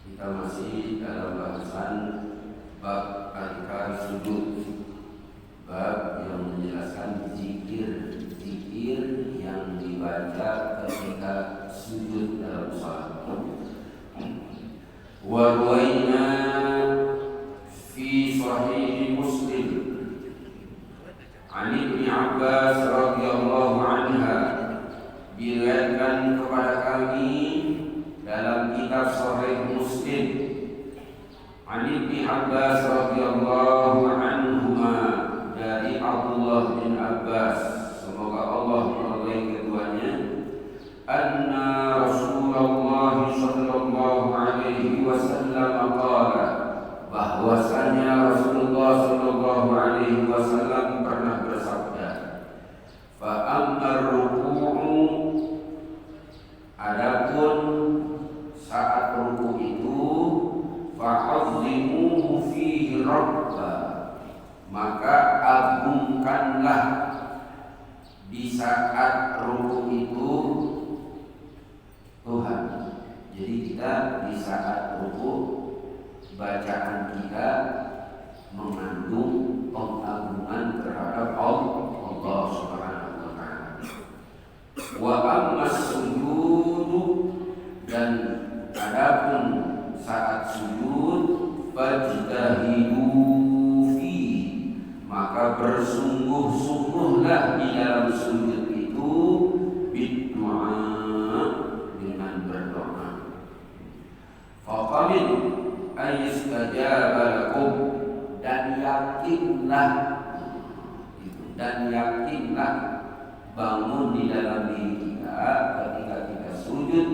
Kita masih dalam bahasan bab arkan sujud, bab yang menjelaskan zikir yang dibaca ketika sujud dalam salat. Wa ruwaina fi sahih Muslim an Ibnu Abbas radhiyallahu anha, diriwayatkan kepada kami dalam kitab Sahih Muslim an Ibnu Abbas radhiyallahu anhuma, dari Abdullah bin Abbas, semoga Allah meridai keduanya, anna Rasulullah sallallahu alaihi wasallam qala, bahwasanya Rasulullah sallallahu alaihi wasallam pernah bersabda, fa amar ruku'u, adapun saat ruku itu, fa'azzimuhu fihi rabba, maka agungkanlah di saat ruku itu Tuhan. Jadi kita di saat ruku, bacaan kita mengandung pengagungan terhadap Allah Subhanahu wa taala. Wa ammas sujudu, dan adapun saat sujud, fajtahidu fi, maka bersungguh-sungguhlah di dalam sujud itu, biddu'a, dengan berdoa. Faqamin ayistajaba lakum, dan yakinlah bangun di dalam diri kita ketika kita sujud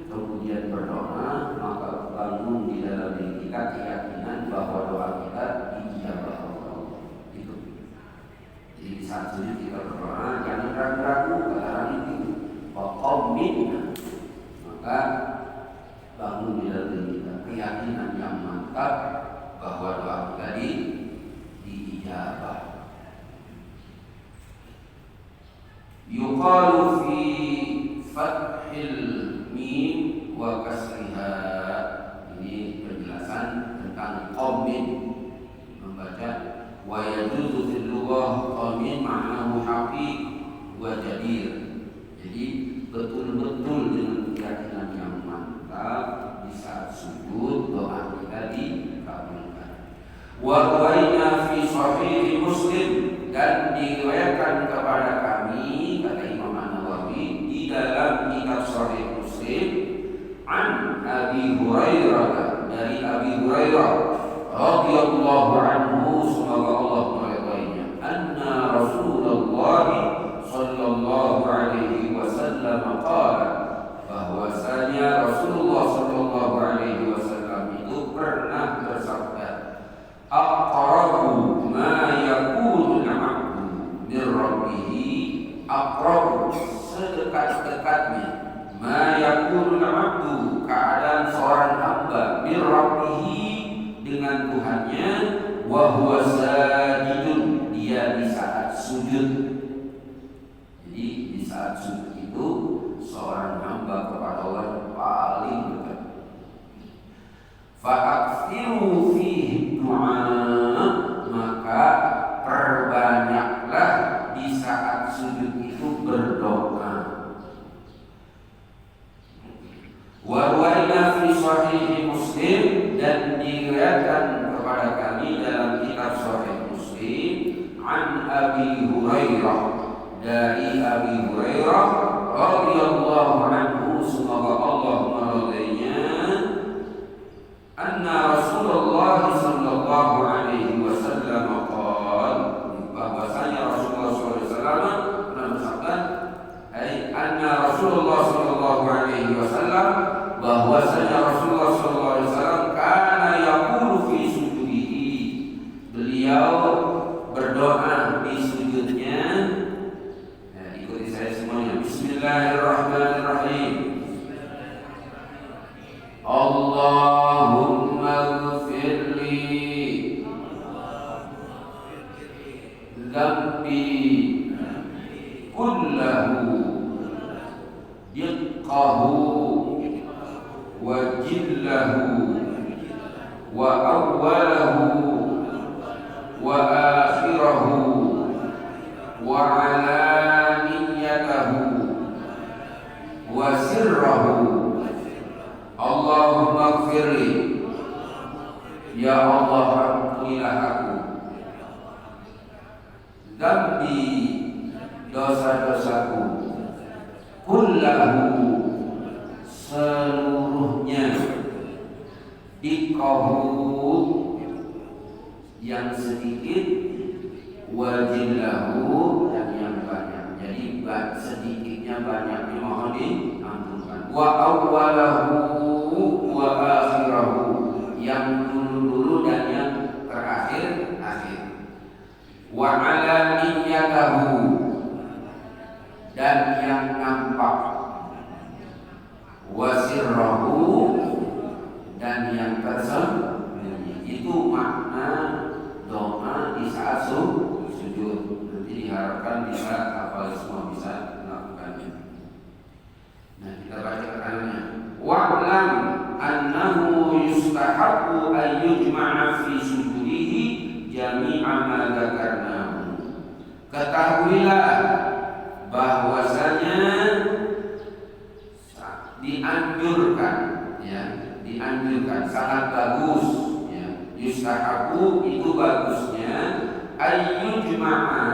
kemudian berdoa, maka bangun di dalam diri kita keyakinan bahwa doa kita diijabah Allah. Itu. Jadi di saat sujud kita berdoa, jangan ragu-ragu, katakan itu faqamin, maka bangun di dalam diri kita keyakinan yang mantap bahwa doa kita diijabah. Yuqalu fi fathil mim wa kasriha, ini penjelasan tentang qamin, membaca wa yajuzu fil lughah qamin ma'nahu haqiq wa jadir. Jadi betul-betul dengan keyakinan yang mantap di saat sujud doa kita dikabulkan. Wa ruwaina fi sahih Muslim, dan diriwayatkan kepada kami, kata Imam An-Nawawi, di dalam kitab Sahih Muslim, an Abi Hurairah, dari Abi Hurairah radhiyallahu anhu, semoga Allah meridainya, anna Rasulullah sallallahu alaihi wasallam qala, bahwasanya Rasulullah sallallahu alaihi wasallam itu pernah bersabda, aqrabu ma yakunu al-'abdu min rabbih, aqrabu, sedekat-dekatnya, ma yakunu al-'abdu, keadaan seorang hamba, min rabbih, dengan Tuhannya, wa huwa sajidun, dia di saat sujud. Jadi di saat sujud itu seorang hamba kepada Allah yang paling dekat. Fa'akthiru fihi du'a, maka perbanyaklah di saat sujud itu berdoa. Wa ruwaina fi sahih Muslim, dan diriwayatkan kepada kami dalam kitab Sahih Muslim, an Abi Hurairah, dari Abi Hurairah radhiyallahu anhu, semoga Allah meridainya, anna Rasulullah sallallahu alaihi wasallam qala, bahwasanya Rasulullah sallallahu alaihi wasallam pernah bersabda, anna Rasulullah sallallahu alaihi wasallam, bahwasanya Rasulullah sallallahu alaihi wasallam kana yaqulu fi sujudihi, beliau berdoa di sujudnya. Ikuti saya semuanya. Bismillahirrahmanirrahim. Allahumma ighfirli dzambi kullahu diqqahu wa jillahu yujillahu wa awwalahu wa akhirahu wa alaniyatahu wa sirrahu. Allahumma ighfirli, ya Allah ampunilah aku, dzambi, dosa-dosaku, kullahu, seluruhnya, dikkahu, yang sedikit, wajillahu, dan yang banyak. Jadi sedikitnya banyaknya mohon diampunkan. Wa awwalahu wa akhirahu, yang dulu-dulu dan yang terakhir-akhir. Wa alaniyatahu, dan yang nampak. Wa sirrahu, dan yang tersembunyi. Itu makna doa di saat sujud. Nanti diharapkan bisa hafal semua, bisa melakukannya. Nah, kita baca keterangannya. Wa'lam annahu yustahabbu an yujma'a fi sujudihi jami'a ma dzakarnahu. Ketahuilah bahwasanya dianjurkan, ya, dianjurkan, sangat bagus, ya. Yustahabbu itu bagusnya, ayyujma'a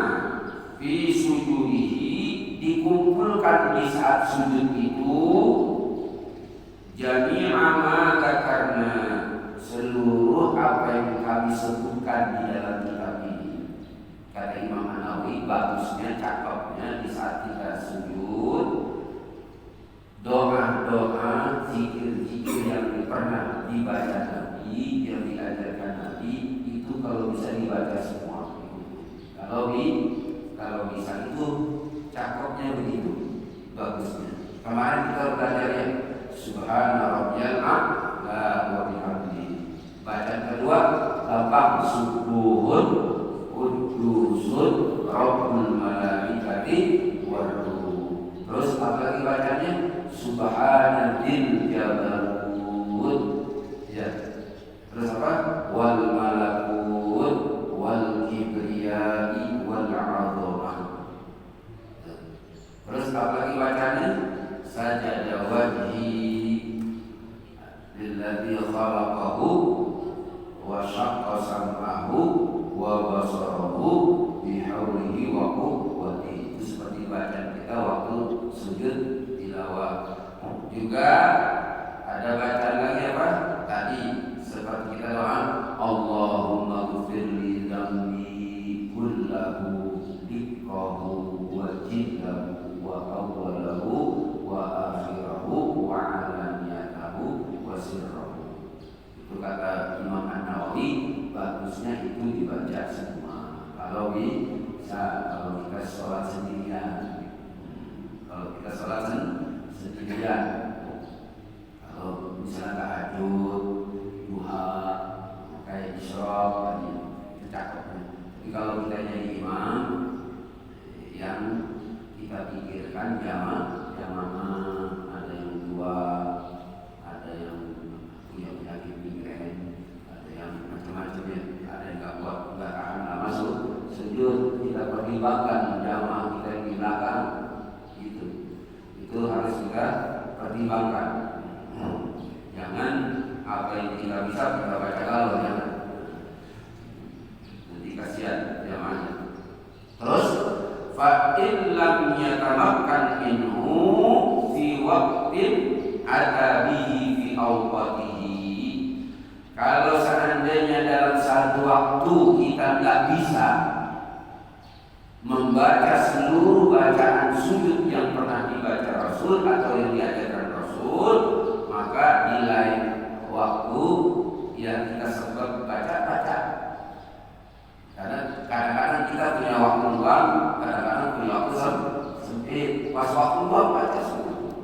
fi sujudihi, dikumpulkan di saat sujud itu, jami'a ma dzakarna, seluruh apa yang kami sebutkan di dalam kitab ini. Kata Imam An-Nawawi, bagusnya, cakepnya di saat kita sujud, doa-doa, zikir-zikir yang pernah dibaca Nabi, yang diajarkan Nabi, itu kalau bisa dibaca semua. Kalau bisa itu cakepnya begitu, bagusnya. Kemarin kita belajar ya, Subhana rabbiyal a'la wa bihamdihi. Bacaan kedua, gampang, subuhun qudusun rabbul malaikati war ruh. Terus apa lagi bacanya? Subhanadzil jabarut, ya. Terus apa? Wal malakut wal kibriyai wal azamah. Terus apa lagi bacanya? Sajada wajhi lilladzi khalaqahu wa syaqqa sam'ahu wa basarahu bihaulihi wa quwwatihi. Itu seperti bacaan kita waktu sujud tilawah. Juga ada bacaan lagi apa? Tadi seperti kita doa, Allahumma ghfirli dzambi kullahu dikkahu wa jillahu wa awwalahu wa akhirahu wa alaniyatahu wa sirrahu. Itu kata Imam An-Nawawi, bagusnya itu dibaca semua. Kalau kita sholat sendirian, sendirian, kalau misalnya tahajud, duha, kayak isyraq tadi, itu cakepnya. Tapi kalau kita jadi imam, yang kita pikirkan jamaah, ada yang dua, ada yang punya penyakit migrain, ada yang macam-macamnya, ada yang nggak tahan lama sujud, kita pertimbangkan jamaah kita yang di belakang, itu harus kita pertimbangkan. Jangan apa yang kita bisa kita baca kalau jangan, nanti kasihan jamaahnya. Terus fa in lam yatamakkan minhu fi waqtin adabihi fi awqatihi. Kalau seandainya dalam satu waktu kita nggak bisa membaca seluruh bacaan sujud yang pernah dibaca Rasul atau yang diajarkan Rasul, maka di lain waktu yang kita sempat baca. Karena kadang-kadang kita punya waktu luang, kadang-kadang punya waktu sempit. Pas waktu luang baca semua.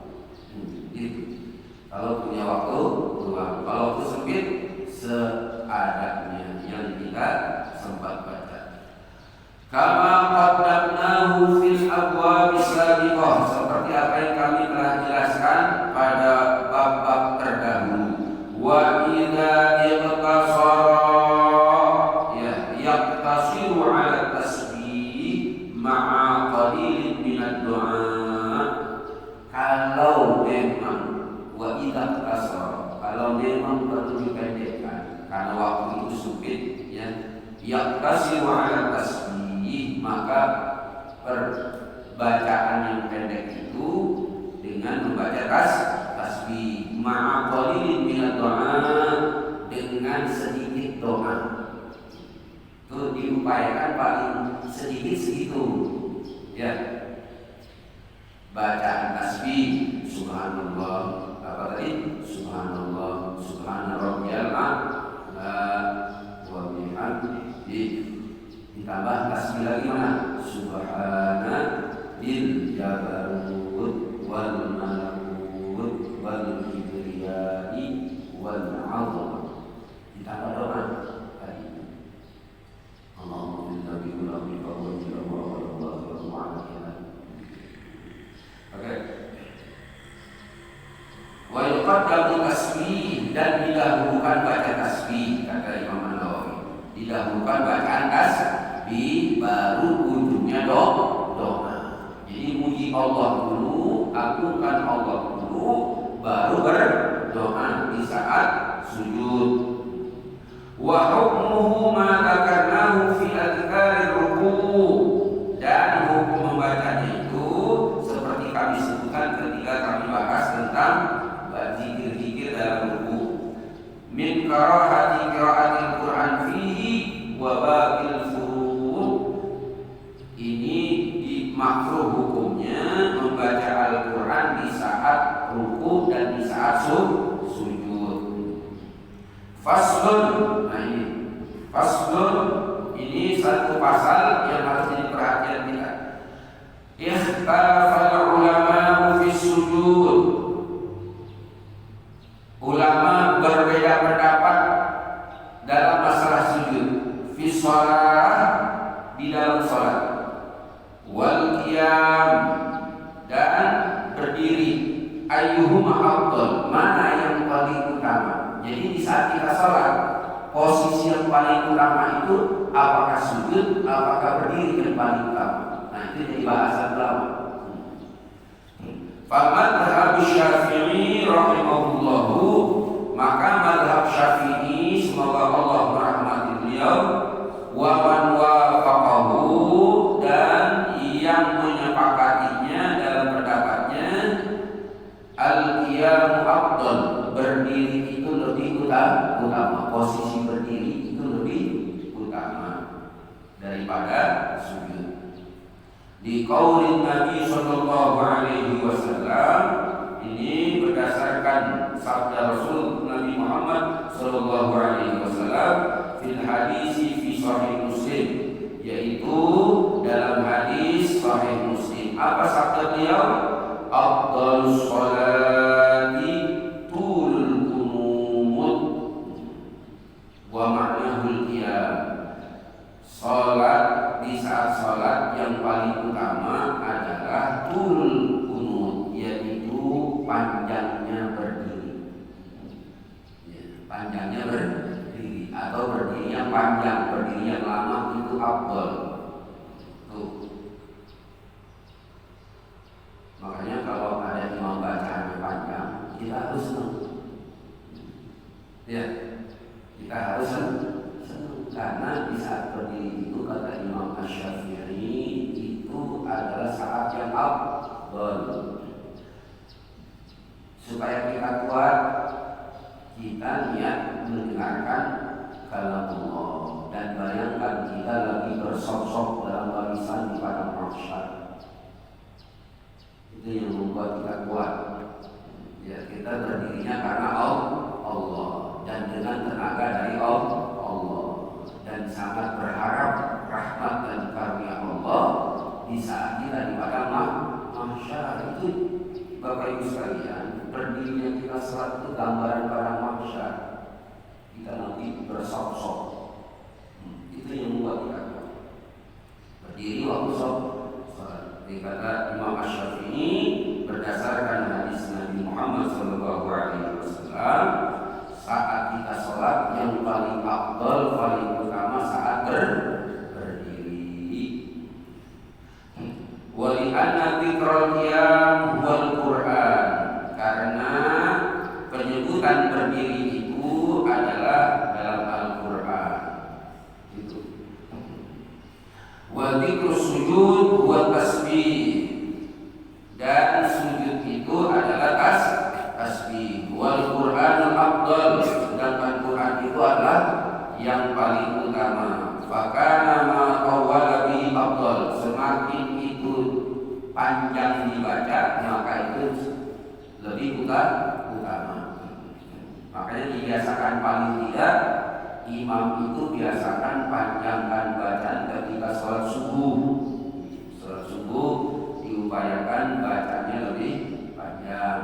Gitu. Kalau punya waktu luang, kalau waktu sempit seadanya yang kita sempat baca. Kama qaddamnahu fil abwab sabiqah, seperti apa yang kami telah jelaskan pada bab-bab terdahulu. Wa idza iqtasara ya yaqtasiru ala tasbih ma'a qalilin minad du'a. Kalau memang wa idza iqtasara, kalau memang perlu dipendekkan karena waktu itu sempit ya, yaqtasiru ala tasbih, maka perbacaan yang pendek itu dengan membaca tasbih ma'a qalilin minad doa, dengan sedikit doa. Itu diupayakan paling sedikit segitu ya. Bacaan tasbih subhanallah, apa tadi? Subhanallah, subhana rabbiyal a'la wa bihamdihi. Ditambah tasbih lagi mana? Subhana bil jabarut wal malakut wal kibriyai wal 'azamah. Ditambah doa tadi. Allahumma inna bi kulli qawlin wa ma'ana. Oke. Wa yuqaddamu tasbih, dan didahulukan baca tasbih, kata Imam An-Nawawi. Didahulukan bacaan tasbih, baru ujungnya doa. Jadi muji Allah dulu, agungkan Allah dulu, baru berdoa di saat sujud. Wa hukmuhu ma dzakarnahu fi adhkarir ruku', dan hukum membacanya itu seperti kami sebutkan ketika kami bahas tentang zikir-zikir dalam ruku'. Min karahati qiraatil Qur'an fihi wa baqil furu'. Ini makruh hukumnya membaca Al-Qur'an di saat ruku' dan di saat sujud. Faslun, nah ini faslun, ini satu pasal yang harus jadi perhatian kita. Ikhtalafal ulama fi sujud. Ulama berbeda pendapat dalam masalah sujud. Fi shalah, di dalam salat. Wal qiyam, dan berdiri. Ayyuhuma afdal, mana yang paling utama? Jadi di saat kita sholat, posisi yang paling utama itu apakah sujud, apakah berdiri yang paling utama? Nah, itu jadi bahasan ulama. Fa'madhhab Syafi'i rahimahullahu, maka madhab Syafi'i, semoga Allah merahmati beliau, wa man wafaqahu, dan yang menyepakatinya dalam pendapatnya, al-qiyamu afdal, berdiri itu lebih utama, posisi berdiri itu lebih utama daripada sujud. Di qaulin Nabi sallallahu alaihi wasallam, ini berdasarkan sabda Rasul Nabi Muhammad sallallahu alaihi wasallam fil hadisi fi sahih Muslim, yaitu dalam hadis sahih Muslim. Apa sabda beliau? Afdhalus sholati tulul qunut wa ma'nahul qiyam. Salat, di saat salat yang paling utama adalah tulul qunut, yaitu panjangnya berdiri. Panjangnya berdiri atau berdiri yang panjang, berdiri yang lama itu afdal. Makanya kalau ada imam bacaan panjang, kita harus senang. Ya, kita harus senang karena di saat berdiri itu, kata Imam Asy-Syafi'i, itu adalah saat yang afdal. Supaya kita kuat, kita niat mendengarkan kalam Allah, dan bayangkan kita lagi bersosok dalam barisan di padang mahsyar. Itu yang membuat kita kuat. Ya, kita berdirinya karena Allah dan dengan tenaga dari Allah, dan sangat berharap rahmat dan karunia Allah di saat kita di padang mahsyar. Itu Bapak Ibu sekalian, berdirinya kita salat itu gambaran padang mahsyar. Kita nanti bersosok. Itu yang membuat kita kuat. Berdiri waktu salat. Dikata Imam Asy-Syafi'i berdasarkan hadis Nabi Muhammad SAW, afdal paling utama saat berdiri. Wa li anna dzikral qiyam wal Qur'an, karena penyebutan berdiri itu adalah dalam Al-Qur'an. Itu. Wa dzikrus sujud wa tasbih, dan sujud itu adalah tasbih. Wal Qur'anul afdal, sedangkan Quran itu adalah yang paling utama. Fakana ma tawwala bihi afdal, semakin itu panjang dibaca maka itu lebih utama. Makanya dibiasakan paling tidak imam itu biasakan panjangkan bacaan ketika sholat subuh. Sholat subuh diupayakan bacanya lebih panjang,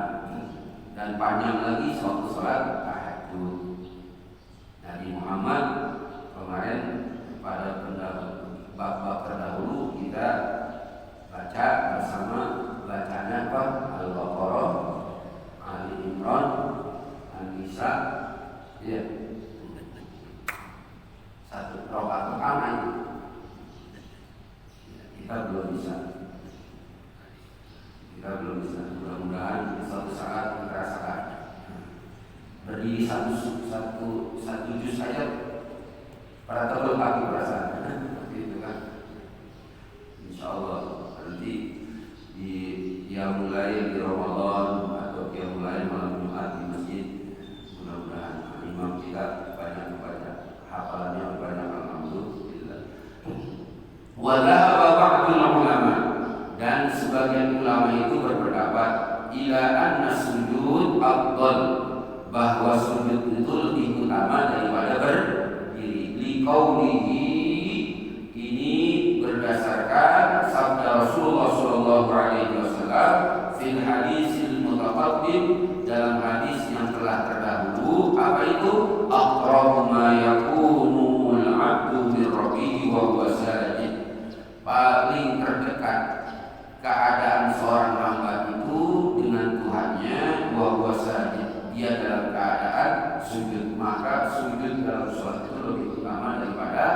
dan panjang lagi waktu sholat tahajud. Nabi Muhammad kemarin pada bab terdahulu kita baca bersama, bacanya apa? Al-Baqarah, Ali Imran, An-Nisa, ya. Satu rakaat pertama itu kita belum bisa. Mudah-mudahan suatu saat kita rasakan. Berdiri satu juz saja pada tebal kaki perasaan. Itu kan. Insya Allah nanti dia mulai di Ramadan atau dia mulai malam Jumat di masjid. Mudah-mudahan imam kita banyak baca, hafalannya banyak, alhamdulillah. Wa dhahaba ba'dul ulama, dan sebagian ulama itu berpendapat ila anna sujud afdal, bahwa sujud itu lebih utama daripada berdiri. Liqaulihi, ini berdasarkan sabda Rasulullah sallallahu alaihi wasallam fil hadisil mutaqaddim, dalam hadis yang telah terdahulu. Apa itu? Aqrabu ma yakunu al-'abdu bi rabbih wa huwa sajid, paling terdekat keadaan seorang hamba itu dengan Tuhannya, wa huwa sajid, dia dalam keadaan sujud. Maka sujud dalam sholat itu lebih utama daripada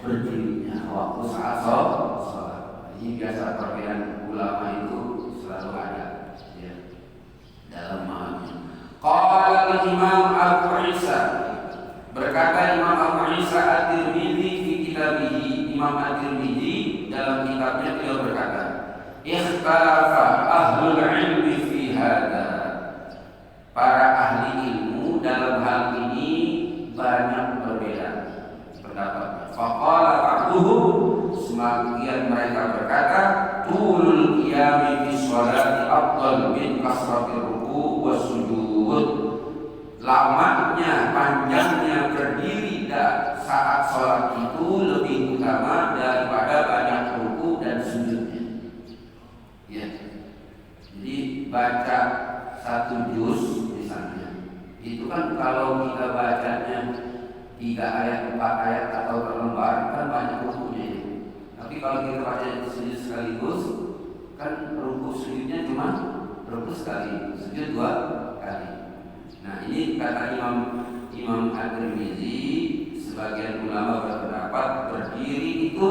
berdirinya waktu saat sholat. Ini biasa perbedaan ulama itu selalu ada, ya, dalam memahami. Qala al-Imam Abu Isa, berkata Imam Abu Isa At-Tirmidzi fi kitabih, Imam At-Tirmidzi dalam kitabnya beliau berkata, ikhtalafa ahlul ilmi fi hadza, para ahli ilmu dalam hal ini banyak berbeda pendapatnya. Faqala ba'duhum, sebagian mereka berkata, tulul qiyami fi sholati afdal min kasratir ruku' was sujud, lamanya, panjangnya berdiri saat sholat itu lebih utama daripada banyak ruku dan sujudnya. Ya. Jadi baca satu juz misalnya, itu kan kalau kita bacanya 3 ayat, 4 ayat atau berlembar kan banyak rukunya ya. Tapi kalau kita baca sujud sekaligus kan ruku sujudnya cuma ruku sekali, sujud 2 kali. Nah ini kata Imam At-Tirmidzi, sebagian ulama berpendapat berdiri itu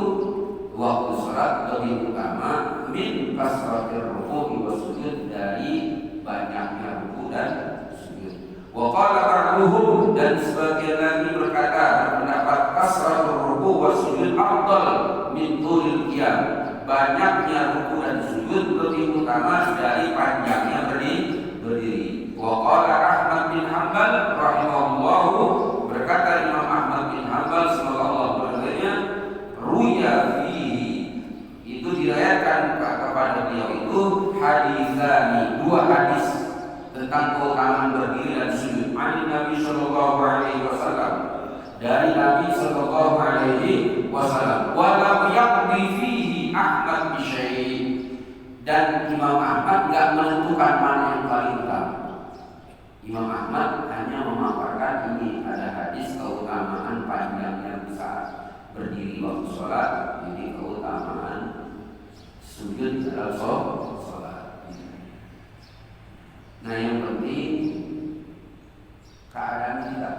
waktu sholat lebih utama min kasratir ruku' wa sujud, dari banyaknya ruku dan sujud. Wa qala ba'duhum, dan sebagian lagi berkata, berpendapat kasratur ruku' wa sujud afdal min tulil qiyam, banyaknya ruku dan sujud lebih utama dari panjangnya berdiri. Wa qala Ahmad bin Hanbal rahimahullahu, berkata Imam Ahmad bin Hanbal semoga Allah berkatanya, ruya fihi, itu diriwayatkan kepada beliau itu haditsani, 2 hadis tentang keutamaan berdiri dan sujud. Ani Nabi sallallahu alaihi wasallam, dari Nabi sallallahu alaihi wasallam. Wa lam yaqdi fihi Ahmad bi syai', dan Imam Ahmad enggak menentukan mana yang paling utama. Imam Ahmad hanya memaparkan ini ada hadis keutamaan panjangnya saat berdiri waktu sholat, jadi keutamaan sujud dalam sholat. Nah yang penting keadaan kita,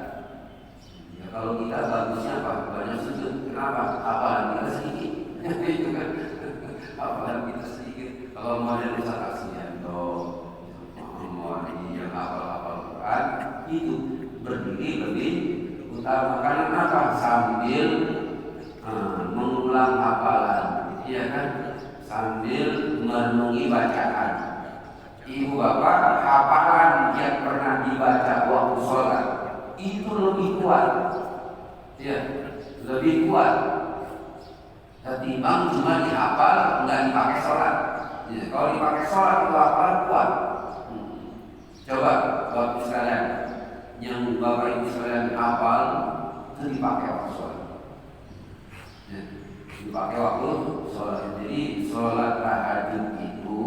Kalau kita bagusnya apa? Banyak sujud. Kenapa? Hafalan kita sedikit. Itu kan. Hafalan kita sedikit. Kalau mau ada Ustaz Aksianto, mau yang hafal-hafal Quran, itu berdiri lebih utama. Karena apa? Sambil mengulang hafalan, iya kan? Sambil merenungi bacaan. Ibu bapak, hafalan yang pernah dibaca waktu sholat itu lebih kuat, ya, lebih kuat ketimbang cuma dihafal nggak dipakai sholat. Ya, kalau dipakai sholat itu hafalan kuat. Coba bapak sekalian, yang bapak ibu sekalian hafal itu dipakai waktu sholat. Ya, dipakai waktu sholat. Jadi sholat tahajud itu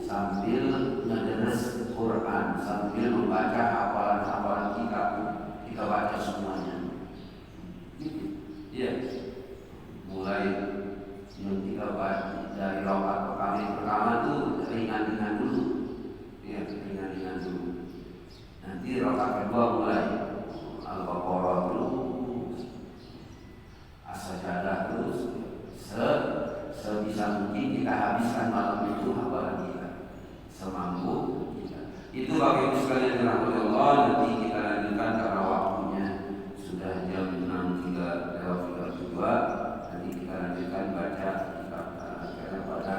sambil ngederes Quran, sambil membaca hafalan-hafalan kita baca semuanya. Iya. Mulai yang kita baca dari rakaat pertama itu ringan-ringan dulu. Iya, ringan-ringan dulu. Nanti rakaat kedua mulai Al-Baqarah dulu, As-Sajdah terus, sebisa mungkin kita habiskan malam itu hafalan kita semampu kita. Itu bagi ibu sekalian dirahmati Allah. Nanti kita lanjutkan karena waktunya sudah jam 6.32. Nanti kita lanjutkan baca kitab karena pada